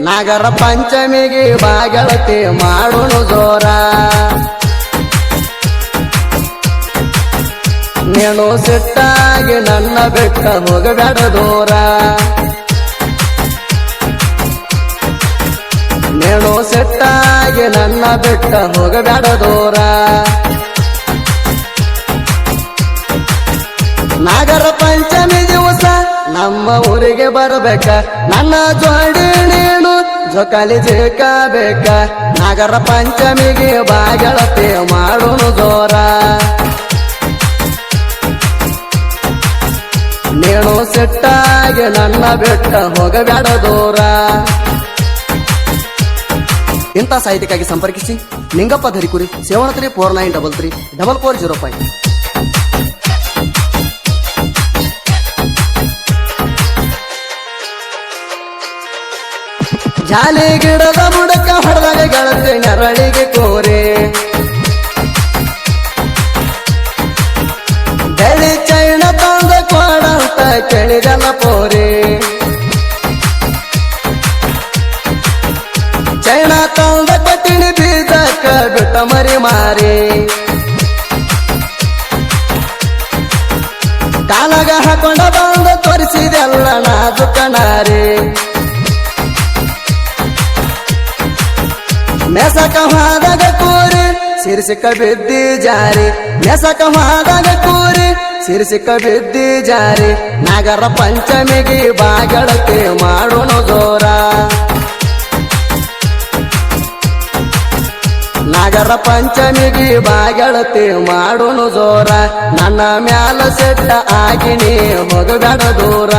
ನಾಗರ ಪಂಚಮಿಗೆ ಬಾಗಳತೆ ಮಾಡೋಣ ಜೋರ ನೀನು ಸಿಟ್ಟಾಗಿ ನನ್ನ ಬೆಟ್ಟ ಹೋಗಬೇಡ ದೂರ ನೀನು ಸಿಟ್ಟಾಗಿ ನನ್ನ ಬೆಟ್ಟ ಹೋಗಬೇಡ ದೂರ ನಾಗರ ಪಂಚಮಿ ದಿವಸ ನಮ್ಮ ಊರಿಗೆ ಬರಬೇಕ ನನ್ನ ಜೋಡಿ ನೀನು ಜೊಕಾಲಿ ಜಿಕ್ಕಬೇಕ ನಾಗರ ಪಂಚಮಿಗೆ ಬಾಗಳತೆ ಮಾಡೋಣ ಜೋರ ನೀನು ಸಿಟ್ಟಾಗಿ ನನ್ನ ಬೆಟ್ಟ ಹೋಗಬೇಡ ದೂರ. ಇಂಥ ಸಾಹಿತ್ಯಕ್ಕಾಗಿ ಸಂಪರ್ಕಿಸಿ ನಿಂಗಪ್ಪ ಧರಿಕುರಿ 7349334405. ಜಾಲಿ ಗಿಡದ ಬುಡಕ ಹೊಡೆದಾಗ ಗೆಳತಿ ನೆರಳಿಗೆ ಕೋರೆ ಬೆಳಿ ಚೈನ ತಂದ ಕೊಡಂತ ಕೇಳಿದಲ್ಲ ಪೋರೆ ಚೈನ ತಂದ ಕೊಟ್ಟಿನಿ ಬೀಜಕ್ಕ ಬಿಟ್ಟ ಮರಿ ಮಾರಿ ಕಾಲಾಗ ಹಾಕೊಂಡ ಬಂದ ತೋರಿಸಿದೆಲ್ಲ ನಾಜುಕನಾರಿ ಮೆಸಕ ಹಾದಾಗ ಕೂರಿ ಸಿರಿಸಿಕ್ಕ ಬಿದ್ದಿ ಜಾರಿ ಮೆಸಕ ಹಾದಾಗ ಕೂರಿ ಸಿರಿಸಿಕ್ಕ ಬಿದ್ದಿ ಜಾರಿ ನಾಗರ ಪಂಚಮಿಗೆ ಬಾಗಳತೆ ಮಾಡೋಣ ಜೋರ ನಾಗರ ಪಂಚಮಿಗೆ ಬಾಗಳತೆ ಮಾಡೋಣ ಜೋರ ನನ್ನ ಮ್ಯಾಲ ಸೆಟ್ಟ ಆಗಿನಿ ಹೋಗಬೇಡ ದೂರ.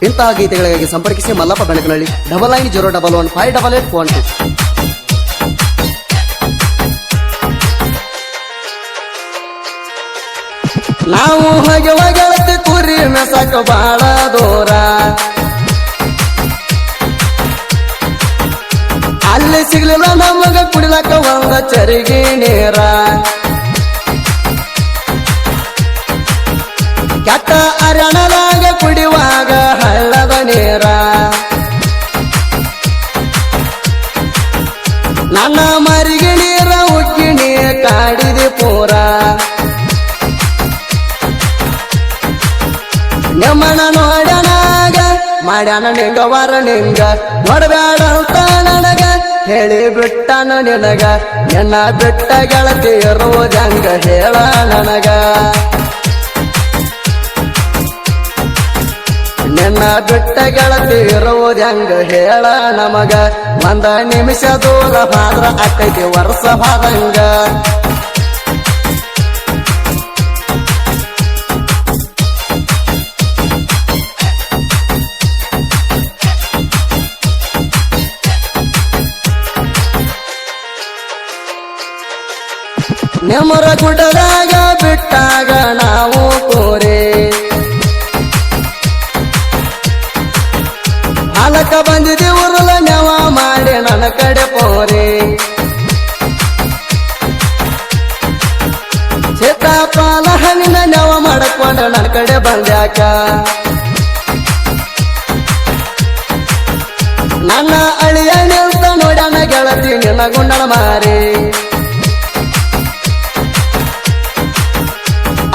ಇಂತಹ ಗೀತೆಗಳಿಗಾಗಿ ಸಂಪರ್ಕಿಸಿ ಮಲ್ಲಪ್ಪ ಬೆಳಕನಹಳ್ಳಿ 9901158812. ನಾವು ಹೋಗಿ ಗೆಳತಿ ಕುರಿ ಮೆಸಕ ಬಾಳ ದೂರ ಅಲ್ಲಿ ಸಿಗ್ಲಿಲ್ಲ ನಮಗ ಕುಡಿಲಕ್ಕ ಒಂದ ಚರಿಗೆ ನೀರ ಕೆಟ್ಟ ಅರಣದಾಗ ಕುಡಿಯುವಾಗ ಹಳ್ಳದ ನೀರ ನನ್ನ ಮರಿಗೆ ನೀರ ಉಕ್ಕಿಣಿ ಕಾಡಿದೆ ಪೂರ ನಿಮ್ಮನ ನೋಡನಾಗ ಮಾಡ್ಯಾನ ನಿಂಗ ವರ ನಿಂಗ ನೋಡಬೇಡ ಅಂತ ನನಗ ಹೇಳಿ ಬಿಟ್ಟನ ನಿನಗ ನಿನ್ನ ಬಿಟ್ಟ ಗೆಳತಿ ಇರುವುದಂಗ ಹೇಳ ನನಗ ನಿನ್ನ ಬಿಟ್ಟ ಗೆಳತಿ ಇರುವುದಂಗ ಹೇಳ ನಮಗ ಒಂದ ನಿಮಿಷ ದೂರ ಹಾದ್ರ ಅಕ್ಕೈತಿ ವರ್ಷ ಹಾದಂಗ ನೆಮರ ಗುಡ್ಡದಾಗ ಬಿಟ್ಟಾಗ ನಾವು ಕೋರೆ ಹಾಲಕ ಬಂದಿದೆ ಉರುಳ ನೆವ ಮಾಡಿ ನನ್ನ ಕಡೆ ಪೋರೆ ಸೀತಾಫಲ ಹಣ್ಣಿನ ನೆವ ಮಾಡಕೊಂಡ ನನ್ನ ಕಡೆ ಬಂದ್ಯಾಕ ನನ್ನ ಅಳಿಯ ನಿಲ್ತ ನೋಡ್ಯಾನ ಗೆಳತಿ ನಿನ್ನ ಗುಂಡಳ ಮಾರಿ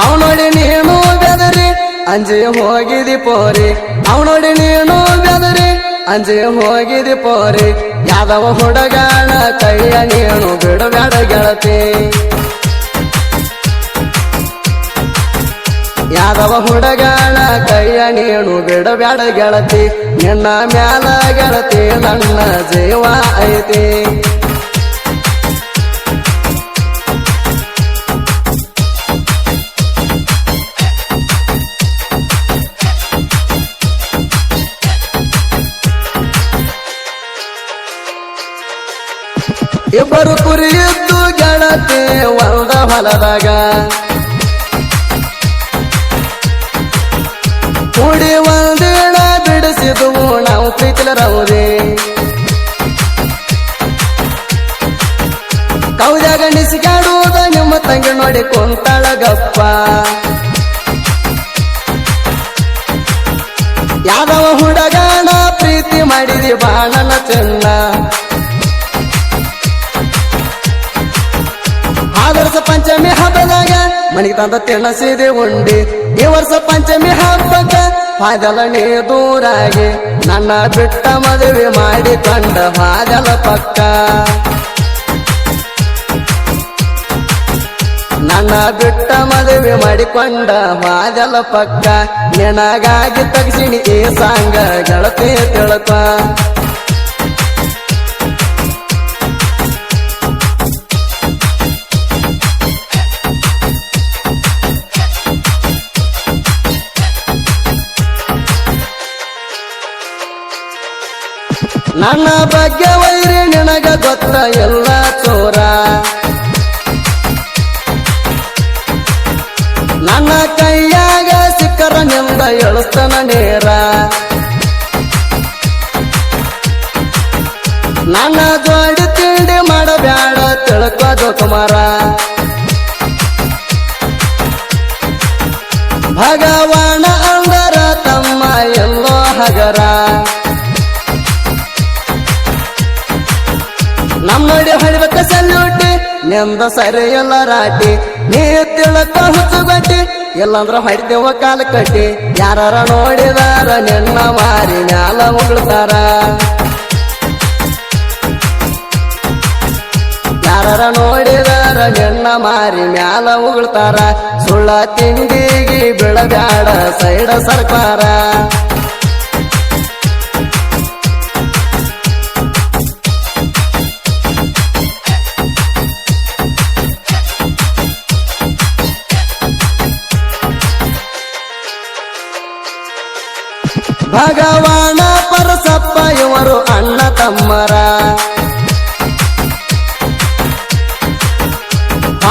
ಅವನೋಡಿ ನೀನು ಬೆದರಿ ಅಂಜೆ ಹೋಗಿದಿ ಪೋರಿ ಅವನೋಡಿ ನೀನು ಬೆದರಿ ಅಂಜೆ ಹೋಗಿದಿ ಪೋರಿ ಯಾದವ ಹುಡುಗಾಣ ಕೈಯ ನೀನು ಬಿಡಬೇಡ ಗೆಳತಿ ಯಾದವ ಹುಡುಗಾಣ ಕೈಯ ನೀನು ಬಿಡಬೇಡ ಗೆಳತಿ ನಿನ್ನ ಮ್ಯಾಲ ಗೆಳತಿ ನನ್ನ ಜೀವ ಐತಿ ಇಬ್ಬರು ಕುರಿಯಿದ್ದು ಗೆಳತಿ ಒಂದ ಹೊಲದಾಗ ಕೂಡಿ ಒಂದಿನ ಬಿಡಿಸಿದುವು ನಾವು ಪ್ರೀತಿಲರವುದೇ ಕೌದಾಗ ನಿಸಿಗಾಡುವುದ ನಿಮ್ಮ ತಂಗಿ ನೋಡಿ ಕುಂತಾಳ ಗಪ್ಪ ಯಾದವ ಹುಡುಗನ ಪ್ರೀತಿ ಮಾಡಿದಿ ಬಾಣನ ಚೆನ್ನ ಆ ವರ್ಷ ಪಂಚಮಿ ಹಬ್ಬದಾಗ ಮನೆಗೆ ತಂದ ತಿನ್ನಸಿದೆ ಉಂಡಿ ಈ ವರ್ಷ ಪಂಚಮಿ ಹಬ್ಬಕ್ಕ ಹಾದಲ ನೀ ದೂರಾಗಿ ನನ್ನ ಬಿಟ್ಟ ಮದುವೆ ಮಾಡಿಕೊಂಡ ಹಾದಲ ಪಕ್ಕ ನನ್ನ ಬಿಟ್ಟ ಮದುವೆ ಮಾಡಿಕೊಂಡ ಹಾದಲ ಪಕ್ಕ ನಿನಗಾಗಿ ತಗಸಿನಿ ಈ ಸಾಂಗ ಗೆಳತಿ ತಿಳ್ಕ ನನ್ನ ಬಗ್ಗೆ ವೈರಿ ನಿನಗ ಗೊತ್ತ ಎಲ್ಲ ಚೋರ ನನ್ನ ಕೈಯಾಗ ಸಿಕ್ಕರ ನಿಂದ ಎಳಸ್ತನ ನೇರ ನನ್ನ ಜೋಡಿ ತಿಂಡಿ ಮಾಡಬ್ಯಾಡ ತಿಳ್ಕೋದು ಕುಮಾರ ಭಗವಾನ ಅಂದರ ತಮ್ಮ ಎಲ್ಲೋ ಹಗರ ನಮ್ ನೋಡಿ ಹೊಡಿಬೇಕ ಸಲ್ಯೂಟಿ ನಿಂದ ಸರಿ ಎಲ್ಲ ರಾಟಿ ನೀ ತಿಳಕ ಹುಚ್ಚುಗಟ್ಟಿ ಎಲ್ಲಂದ್ರ ಹೊಡಿತೇವ ಕಾಲ ಕಟ್ಟಿ ಯಾರ ನೋಡಿದಾರ ನಿನ್ನ ಮಾರಿ ಮ್ಯಾಲ ಉಗುಳ್ತಾರ ಯಾರ ನೋಡಿದಾರ ನಿನ್ನ ಮಾರಿ ಮ್ಯಾಲ ಉಗುಳ್ತಾರ ಸುಳ್ಳ ತಿಂಡಿಗೆ ಬೀಳಬ್ಯಾಡ ಸೈಡ ಸರ್ಕಾರ ಭಗವಾನ ಪರಸಪ್ಪ ಇವರು ಅಣ್ಣ ತಮ್ಮರ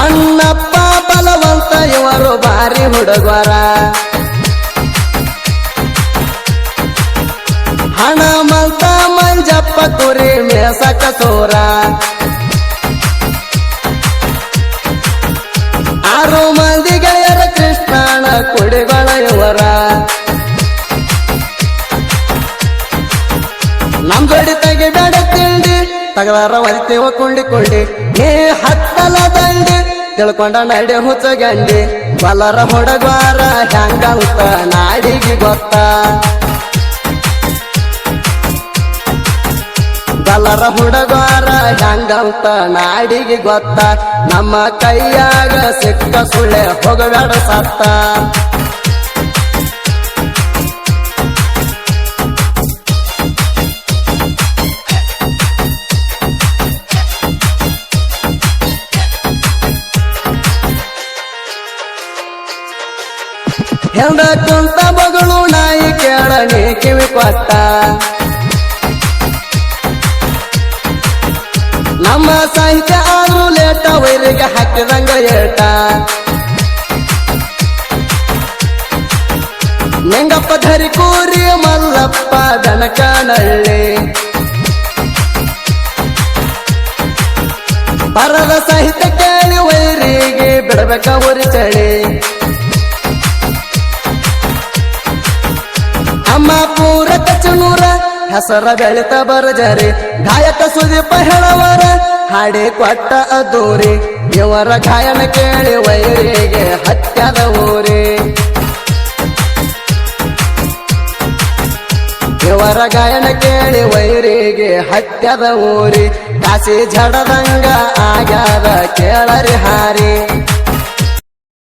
ಅಣ್ಣಪ್ಪ ಬಲವಂತ ಇವರು ಬಾರಿ ಹುಡುಗರ ಹಣಮಂತ ಮಂಜಪ್ಪ ಕುರಿ ಮೇಸಕ ಸೋರ ಆರು ಮಂದಿ ಗೆಳೆಯರ ಕೃಷ್ಣನ ಕುಡಿಗಳ ಇವರ ನಮ್ ಜೋಡಿ ತೆಗಿಬೇಡ ತಿಂಡಿ ತಗಲಾರ ಒಲಿತೇವ ಕುಂಡಿ ನೀ ಹತ್ತಲ ದಂಡಿ ತಿಳ್ಕೊಂಡ ನಡೆ ಹುಚ್ಚ ಗಂಡಿ ಬಲರ ಹುಡುಗಾರ ಹೆಂಗಂತ ನಾಡಿಗೆ ಗೊತ್ತ ಬಲರ ಹುಡುಗಾರ ಹೆಂಗಂತ ನಾಡಿಗೆ ಗೊತ್ತ ನಮ್ಮ ಕೈಯಾಗ ಸಿಕ್ಕ ಸುಳ್ಳೆ ಹೋಗಬೇಡ ಸತ್ತ ಹೆಂಡ ಕುಂತ ಬಗಳು ನಾಯಿ ಕೇಳ ನೀ ಕಿವಿ ಕೊಟ್ಟ ನಮ್ಮ ಸಾಹಿತ್ಯ ಆದ್ರೂ ಲೇಟ ವೈರಿಗೆ ಹಾಕಿದಂಗ ಏಟ ನಿಂಗಪ್ಪ ಧರಿ ಕೂರಿ ಮಲ್ಲಪ್ಪ ದನಕನಳ್ಳಿ ಪರದ ಸಾಹಿತ್ಯ ಕೇಳಿ ವೈರಿಗೆ ಬಿಡಬೇಕ ಉರಿ ಚಳಿ ಅಮ್ಮ ಪೂರ ಕಚನೂರ ಹೆಸರ ಬೆಳಿತ ಬರಜರಿ ಗಾಯಕ ಸುದೀಪ ಹೇಳವರ ಹಾಡಿ ಕೊಟ್ಟ ಅದೂರಿ ಇವರ ಗಾಯನ ಕೇಳಿ ವೈರಿಗೆ ಹತ್ಯದ ಊರಿ ಇವರ ಗಾಯನ ಕೇಳಿ ವೈರಿಗೆ ಹತ್ಯದ ಊರಿ ಕಾಸಿ ಜಡದಂಗ ಆಗ್ಯಾದ ಕೇಳರಿ ಹಾರಿ